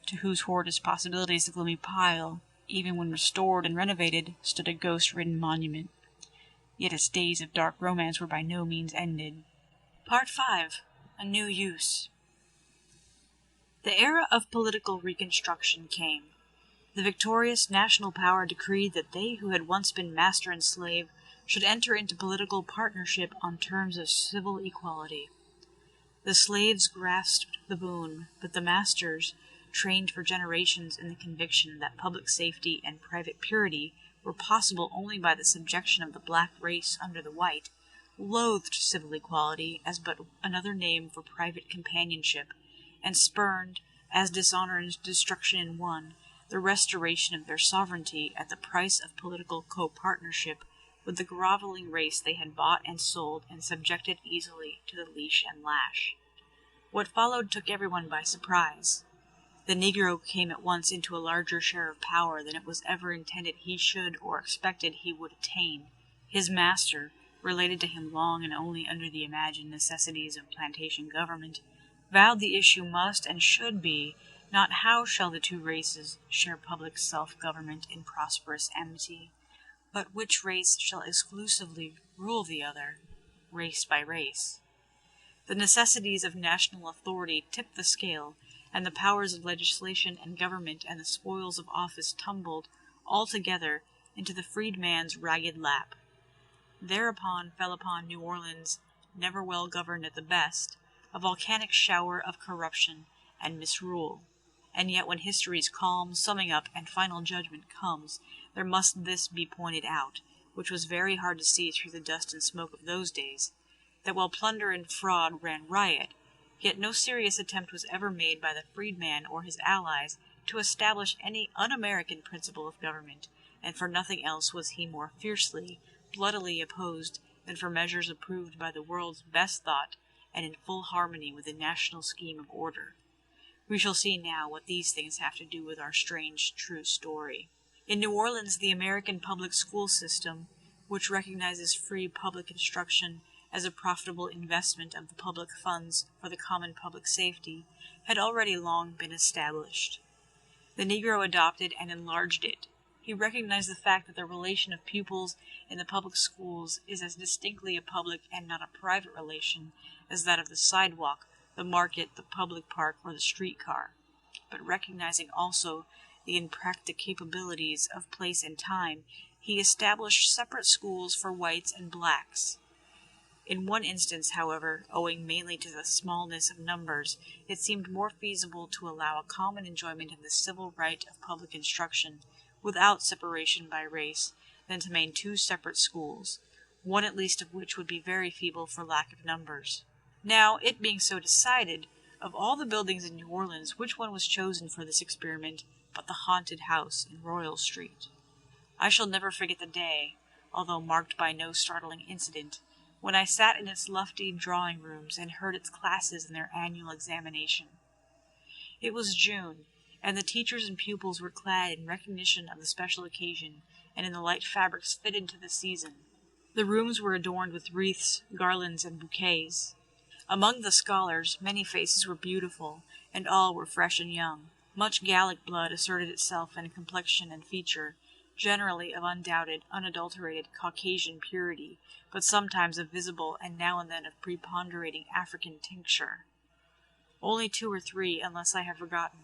Speaker 1: to whose horridest possibilities the gloomy pile, even when restored and renovated, stood a ghost-ridden monument. Yet its days of dark romance were by no means ended. Part 5. A New Use. The era of political reconstruction came. The victorious national power decreed that they who had once been master and slave should enter into political partnership on terms of civil equality. The slaves grasped the boon, but the masters, trained for generations in the conviction that public safety and private purity were possible only by the subjection of the black race under the white, loathed civil equality as but another name for private companionship, and spurned, as dishonor and destruction in one, the restoration of their sovereignty at the price of political co-partnership with the groveling race they had bought and sold and subjected easily to the leash and lash. What followed took everyone by surprise. The Negro came at once into a larger share of power than it was ever intended he should or expected he would attain. His master, related to him long and only under the imagined necessities of plantation government, vowed the issue must and should be, not how shall the two races share public self-government in prosperous amity, but which race shall exclusively rule the other, race by race. The necessities of national authority tipped the scale, and the powers of legislation and government and the spoils of office tumbled, altogether, into the freedman's ragged lap. Thereupon fell upon New Orleans, never well governed at the best, a volcanic shower of corruption and misrule. And yet when history's calm summing up and final judgment comes, there must this be pointed out, which was very hard to see through the dust and smoke of those days, that while plunder and fraud ran riot, yet no serious attempt was ever made by the freedman or his allies to establish any un-American principle of government, and for nothing else was he more fiercely, bloodily opposed than for measures approved by the world's best thought and in full harmony with the national scheme of order. We shall see now what these things have to do with our strange true story. In New Orleans, the American public school system, which recognizes free public instruction as a profitable investment of the public funds for the common public safety, had already long been established. The Negro adopted and enlarged it. He recognized the fact that the relation of pupils in the public schools is as distinctly a public and not a private relation as that of the sidewalk, the market, the public park, or the streetcar, but recognizing also the impracticabilities of place and time, he established separate schools for whites and blacks. In one instance, however, owing mainly to the smallness of numbers, it seemed more feasible to allow a common enjoyment of the civil right of public instruction, without separation by race, than to maintain two separate schools, one at least of which would be very feeble for lack of numbers. Now, it being so decided, of all the buildings in New Orleans, which one was chosen for this experiment but the haunted house in Royal Street? I shall never forget the day, although marked by no startling incident, when I sat in its lofty drawing rooms and heard its classes in their annual examination. It was June, and the teachers and pupils were clad in recognition of the special occasion and in the light fabrics fitted to the season. The rooms were adorned with wreaths, garlands, and bouquets. Among the scholars, many faces were beautiful, and all were fresh and young. Much Gallic blood asserted itself in complexion and feature, generally of undoubted, unadulterated Caucasian purity, but sometimes of visible and now and then of preponderating African tincture. Only 2 or 3, unless I have forgotten,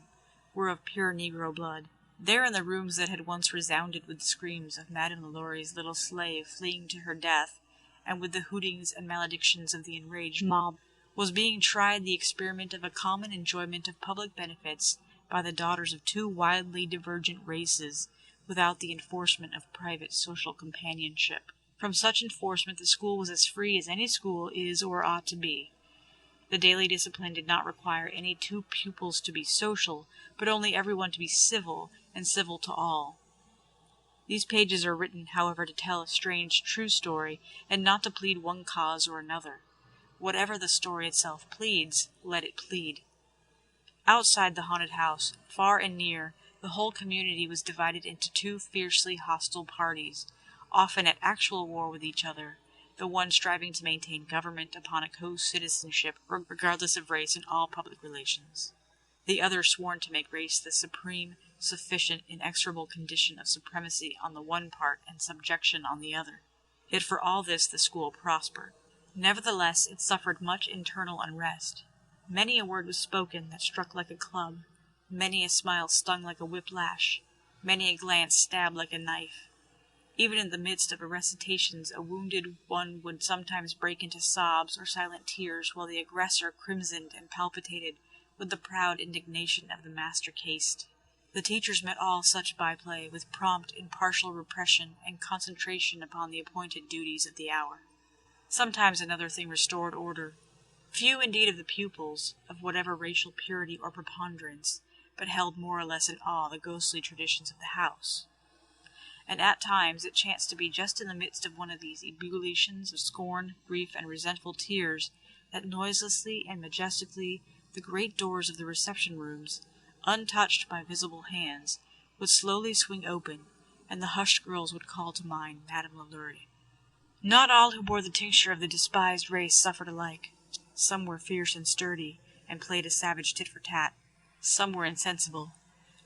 Speaker 1: were of pure Negro blood. There in the rooms that had once resounded with the screams of Madame Lalaury's little slave fleeing to her death, and with the hootings and maledictions of the enraged mob, was being tried the experiment of a common enjoyment of public benefits by the daughters of 2 widely divergent races, without the enforcement of private social companionship. From such enforcement the school was as free as any school is or ought to be. The daily discipline did not require any 2 pupils to be social, but only everyone to be civil, and civil to all. These pages are written, however, to tell a strange, true story, and not to plead one cause or another. Whatever the story itself pleads, let it plead. Outside the haunted house, far and near, the whole community was divided into 2 fiercely hostile parties, often at actual war with each other, the one striving to maintain government upon a co-citizenship regardless of race in all public relations, the other sworn to make race the supreme, sufficient, inexorable condition of supremacy on the one part and subjection on the other. Yet for all this the school prospered. Nevertheless, it suffered much internal unrest. Many a word was spoken that struck like a club, many a smile stung like a whiplash, many a glance stabbed like a knife. Even in the midst of recitations, a wounded one would sometimes break into sobs or silent tears, while the aggressor crimsoned and palpitated with the proud indignation of the master caste. The teachers met all such byplay with prompt, impartial repression and concentration upon the appointed duties of the hour. Sometimes another thing restored order. Few indeed of the pupils, of whatever racial purity or preponderance, but held more or less in awe the ghostly traditions of the house. And at times it chanced to be just in the midst of one of these ebullitions of scorn, grief, and resentful tears that noiselessly and majestically the great doors of the reception rooms, untouched by visible hands, would slowly swing open, and the hushed girls would call to mind Madame Lalaurie. Not all who bore the tincture of the despised race suffered alike. Some were fierce and sturdy, and played a savage tit-for-tat. Some were insensible.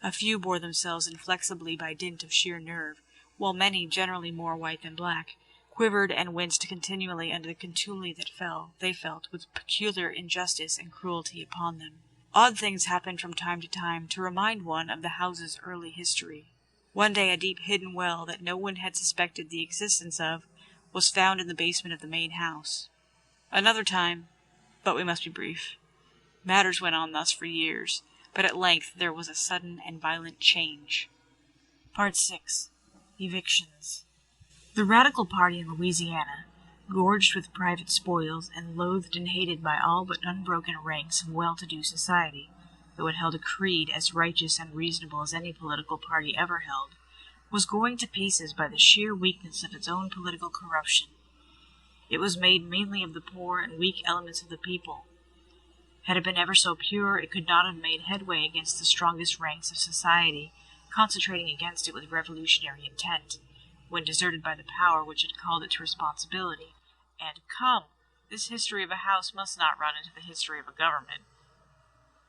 Speaker 1: A few bore themselves inflexibly by dint of sheer nerve, while many, generally more white than black, quivered and winced continually under the contumely that they felt, with peculiar injustice and cruelty upon them. Odd things happened from time to time to remind one of the house's early history. One day a deep hidden well that no one had suspected the existence of was found in the basement of the main house. Another time, but we must be brief. Matters went on thus for years, but at length there was a sudden and violent change. Part 6. Evictions. The Radical Party in Louisiana, gorged with private spoils and loathed and hated by all but unbroken ranks of well-to-do society, though it held a creed as righteous and reasonable as any political party ever held, was going to pieces by the sheer weakness of its own political corruption. It was made mainly of the poor and weak elements of the people. Had it been ever so pure, it could not have made headway against the strongest ranks of society, concentrating against it with revolutionary intent, when deserted by the power which had called it to responsibility. And come, this history of a house must not run into the history of a government.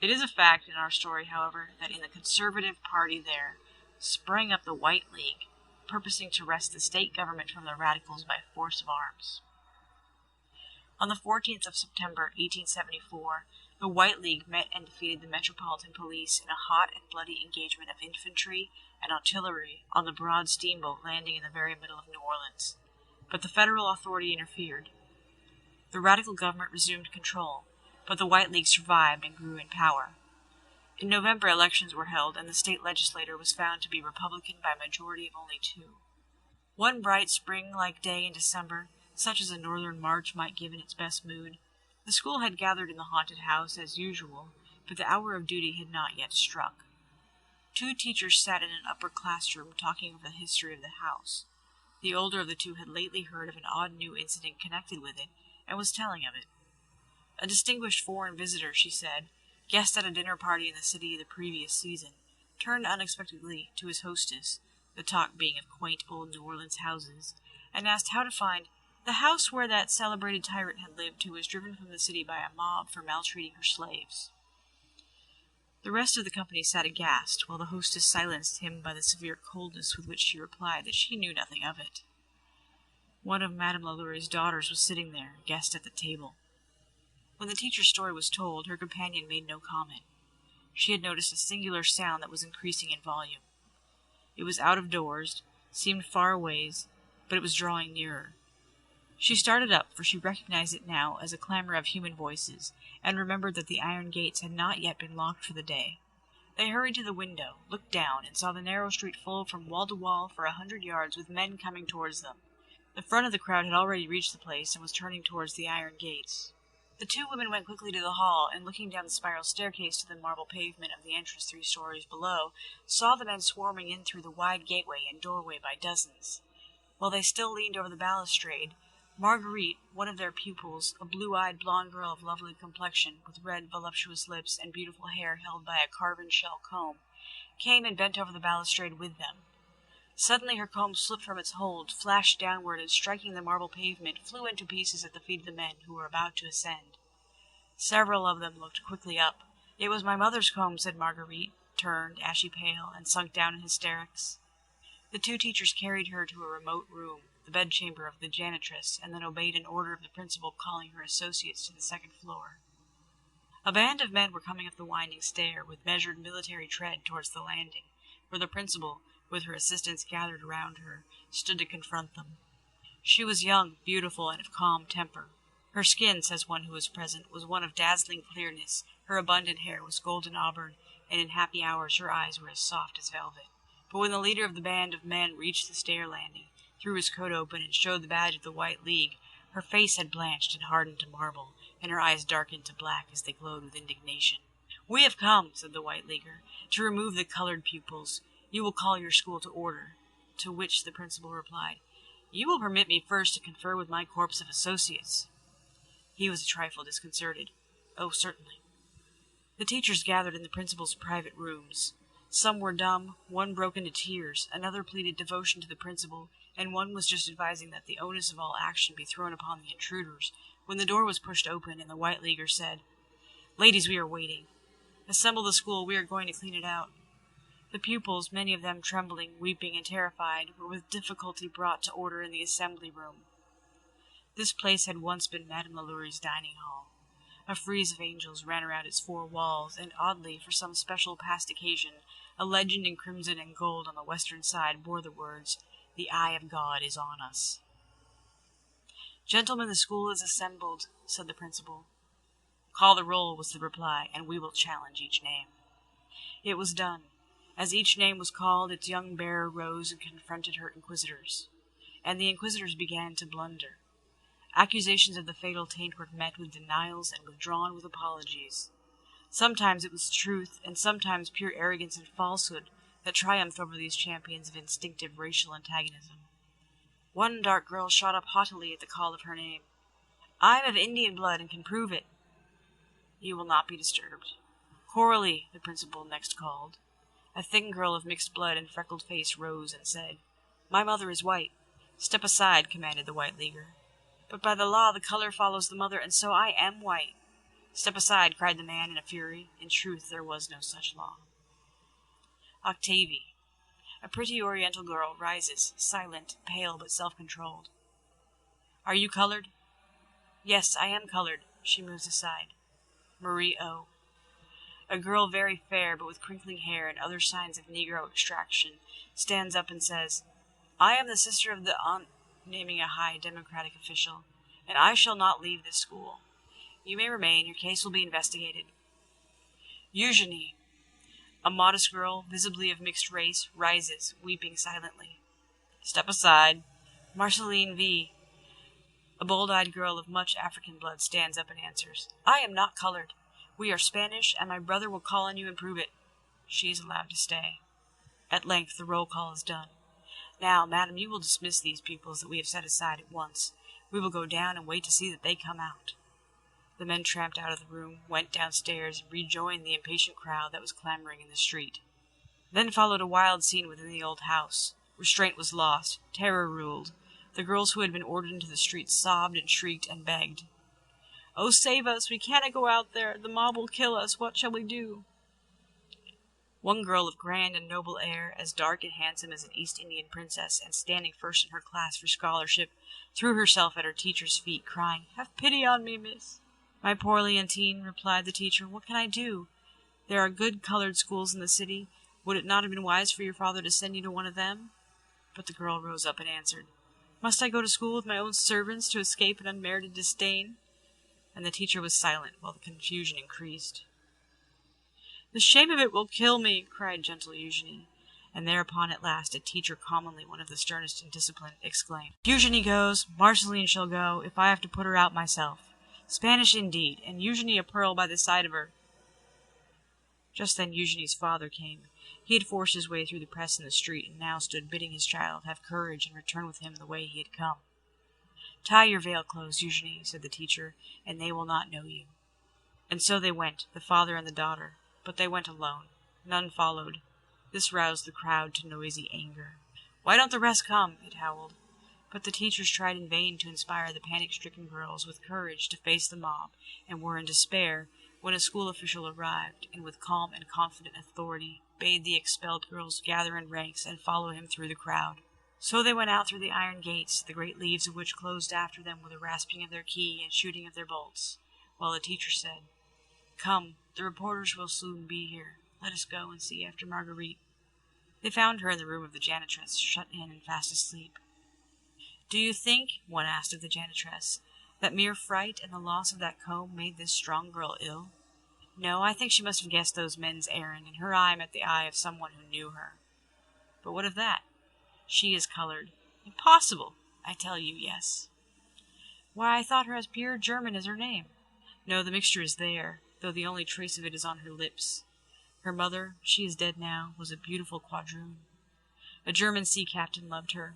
Speaker 1: It is a fact in our story, however, that in the conservative party there sprang up the White League, purposing to wrest the state government from the radicals by force of arms. On the 14th of September, 1874, the White League met and defeated the Metropolitan Police in a hot and bloody engagement of infantry and artillery on the broad steamboat landing in the very middle of New Orleans. But the federal authority interfered. The radical government resumed control, but the White League survived and grew in power. In November, elections were held, and the state legislature was found to be Republican by a majority of only 2. One bright spring-like day in December, such as a northern March might give in its best mood, the school had gathered in the haunted house as usual, but the hour of duty had not yet struck. 2 teachers sat in an upper classroom talking over the history of the house. The older of the 2 had lately heard of an odd new incident connected with it, and was telling of it. A distinguished foreign visitor, she said, guest at a dinner party in the city the previous season, turned unexpectedly to his hostess, the talk being of quaint old New Orleans houses, and asked how to find the house where that celebrated tyrant had lived who was driven from the city by a mob for maltreating her slaves. The rest of the company sat aghast, while the hostess silenced him by the severe coldness with which she replied that she knew nothing of it. One of Madame Laloury's daughters was sitting there, guest at the table. When the teacher's story was told, her companion made no comment. She had noticed a singular sound that was increasing in volume. It was out of doors, seemed far away, but it was drawing nearer. She started up, for she recognized it now as a clamor of human voices, and remembered that the iron gates had not yet been locked for the day. They hurried to the window, looked down, and saw the narrow street full from wall to wall for 100 yards with men coming towards them. The front of the crowd had already reached the place and was turning towards the iron gates. The 2 women went quickly to the hall, and looking down the spiral staircase to the marble pavement of the entrance 3 stories below, saw the men swarming in through the wide gateway and doorway by dozens. While they still leaned over the balustrade, Marguerite, one of their pupils, a blue-eyed blonde girl of lovely complexion, with red, voluptuous lips and beautiful hair held by a carven-shell comb, came and bent over the balustrade with them. Suddenly her comb slipped from its hold, flashed downward, and striking the marble pavement, flew into pieces at the feet of the men who were about to ascend. Several of them looked quickly up. "It was my mother's comb," said Marguerite, turned, ashy pale, and sunk down in hysterics. The 2 teachers carried her to a remote room, the bedchamber of the janitress, and then obeyed an order of the principal calling her associates to the 2nd floor. A band of men were coming up the winding stair with measured military tread towards the landing, where the principal, with her assistants gathered around her, stood to confront them. She was young, beautiful, and of calm temper. Her skin, says one who was present, was one of dazzling clearness, her abundant hair was golden auburn, and in happy hours her eyes were as soft as velvet. But when the leader of the band of men reached the stair landing, threw his coat open, and showed the badge of the White League, her face had blanched and hardened to marble, and her eyes darkened to black as they glowed with indignation. "We have come," said the White Leaguer, "to remove the colored pupils. You will call your school to order." To which the principal replied, "You will permit me first to confer with my corps of associates." He was a trifle disconcerted. "Oh, certainly." The teachers gathered in the principal's private rooms. Some were dumb, one broke into tears, another pleaded devotion to the principal, and one was just advising that the onus of all action be thrown upon the intruders, when the door was pushed open and the White Leaguer said, "Ladies, we are waiting. Assemble the school, we are going to clean it out." The pupils, many of them trembling, weeping, and terrified, were with difficulty brought to order in the assembly room. This place had once been Madame Laloury's dining hall. A frieze of angels ran around its four walls, and oddly, for some special past occasion, a legend in crimson and gold on the western side bore the words, "The eye of God is on us." "Gentlemen, the school is assembled," said the principal. "Call the roll," was the reply, "and we will challenge each name." It was done. As each name was called, its young bearer rose and confronted her inquisitors. And the inquisitors began to blunder. Accusations of the fatal taint were met with denials and withdrawn with apologies. Sometimes it was truth, and sometimes pure arrogance and falsehood, that triumphed over these champions of instinctive racial antagonism. One dark girl shot up haughtily at the call of her name. "I am of Indian blood and can prove it." "You will not be disturbed." "Coralie," the principal next called. A thin girl of mixed blood and freckled face rose and said, "My mother is white." "Step aside," commanded the White Leaguer. "But by the law the color follows the mother, and so I am white." "Step aside," cried the man in a fury. In truth, there was no such law. Octavie, a pretty oriental girl, rises, silent, pale, but self-controlled. "Are you colored?" "Yes, I am colored." She moves aside. Marie O. A girl very fair, but with crinkling hair and other signs of Negro extraction, stands up and says, "I am the sister of the aunt," naming a high Democratic official, "and I shall not leave this school. You may remain. Your case will be investigated." Eugenie, a modest girl, visibly of mixed race, rises, weeping silently. "Step aside." Marceline V., a bold-eyed girl of much African blood, stands up and answers, "I am not colored. We are Spanish, and my brother will call on you and prove it." She is allowed to stay. At length the roll call is done. "Now, madam, you will dismiss these pupils that we have set aside at once. We will go down and wait to see that they come out." The men tramped out of the room, went downstairs, and rejoined the impatient crowd that was clamoring in the street. Then followed a wild scene within the old house. Restraint was lost. Terror ruled. The girls who had been ordered into the streets sobbed and shrieked and begged. "Oh, save us! We cannot go out there! The mob will kill us! What shall we do?" One girl of grand and noble air, as dark and handsome as an East Indian princess, and standing first in her class for scholarship, threw herself at her teacher's feet, crying, "Have pity on me, miss." "My poor Leontine," replied the teacher, "what can I do? There are good colored schools in the city. Would it not have been wise for your father to send you to one of them?" But the girl rose up and answered, "Must I go to school with my own servants to escape an unmerited disdain?" And the teacher was silent, while the confusion increased. "The shame of it will kill me," cried gentle Eugenie. And thereupon at last a teacher, commonly one of the sternest in discipline, exclaimed, "Eugenie goes, Marceline shall go, if I have to put her out myself. Spanish indeed, and Eugenie a pearl by the side of her." Just then Eugenie's father came. He had forced his way through the press in the street, and now stood bidding his child have courage and return with him the way he had come. "Tie your veil close, Eugenie," said the teacher, "and they will not know you." And so they went, the father and the daughter. But they went alone. None followed. This roused the crowd to noisy anger. "Why don't the rest come?" it howled. But the teachers tried in vain to inspire the panic-stricken girls with courage to face the mob, and were in despair when a school official arrived, and with calm and confident authority bade the expelled girls gather in ranks and follow him through the crowd. So they went out through the iron gates, the great leaves of which closed after them with a rasping of their key and shooting of their bolts, while the teacher said, "Come, the reporters will soon be here. Let us go and see after Marguerite." They found her in the room of the janitress, shut in and fast asleep. "Do you think," one asked of the janitress, "that mere fright and the loss of that comb made this strong girl ill?" "No, I think she must have guessed those men's errand, and her eye met the eye of someone who knew her." "But what of that?" "She is colored." "Impossible!" "I tell you, yes." "Why, I thought her as pure German as her name." "No, the mixture is there, though the only trace of it is on her lips. Her mother, she is dead now, was a beautiful quadroon. A German sea captain loved her.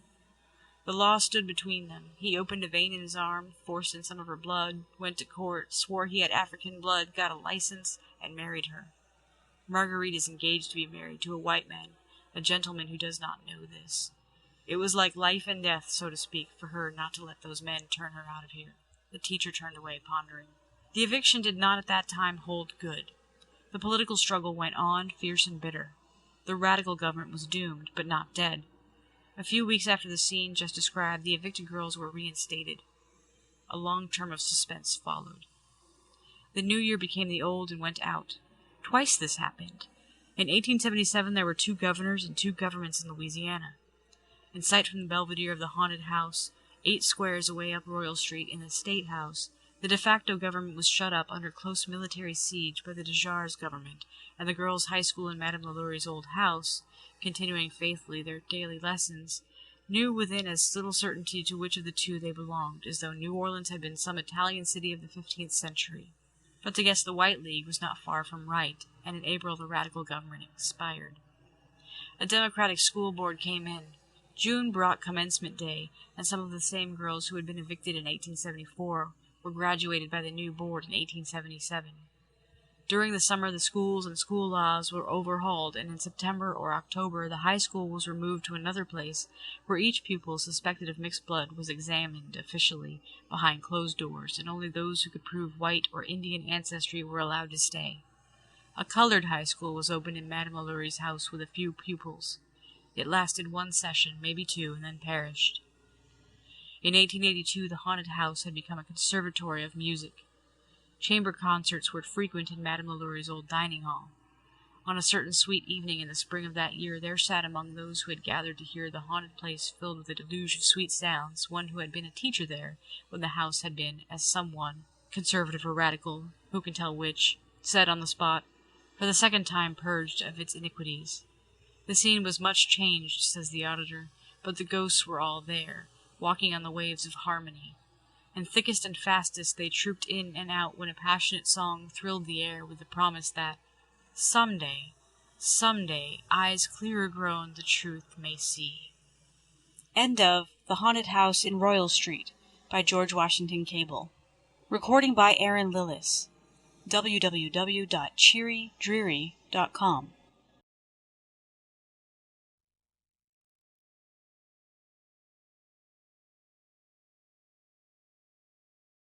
Speaker 1: The law stood between them. He opened a vein in his arm, forced in some of her blood, went to court, swore he had African blood, got a license, and married her. Marguerite is engaged to be married to a white man, a gentleman who does not know this. It was like life and death, so to speak, for her not to let those men turn her out of here." The teacher turned away, pondering. The eviction did not at that time hold good. The political struggle went on, fierce and bitter. The radical government was doomed, but not dead. A few weeks after the scene just described, the evicted girls were reinstated. A long term of suspense followed. The new year became the old and went out. Twice this happened. In 1877 there were 2 governors and 2 governments in Louisiana. In sight from the belvedere of the haunted house, 8 squares away up Royal Street in the State House, the de facto government was shut up under close military siege by the Desjars government, and the girls' high school in Madame Lalaury's old house, continuing faithfully their daily lessons, knew within as little certainty to which of the 2 they belonged, as though New Orleans had been some Italian city of the 15th century. But to guess the White League was not far from right, and in April the radical government expired. A Democratic school board came in. June brought commencement day, and some of the same girls who had been evicted in 1874 were graduated by the new board in 1877. During the summer the schools and school laws were overhauled, and in September or October the high school was removed to another place where each pupil suspected of mixed blood was examined officially behind closed doors, and only those who could prove white or Indian ancestry were allowed to stay. A colored high school was opened in Madame Lalaury's house with a few pupils. It lasted 1 session, maybe 2, and then perished. In 1882 the haunted house had become a conservatory of music. Chamber concerts were frequent in Madame Lalaury's old dining hall. On a certain sweet evening in the spring of that year there sat among those who had gathered to hear the haunted place filled with a deluge of sweet sounds one who had been a teacher there when the house had been, as someone, conservative or radical, who can tell which, said on the spot, for the second time purged of its iniquities. The scene was much changed, says the auditor, but the ghosts were all there, walking on the waves of harmony. And thickest and fastest they trooped in and out when a passionate song thrilled the air with the promise that, someday, eyes clearer grown the truth may see. End of The Haunted House in Royal Street by George Washington Cable. Recording by Aaron Lillis. www.cheerydreary.com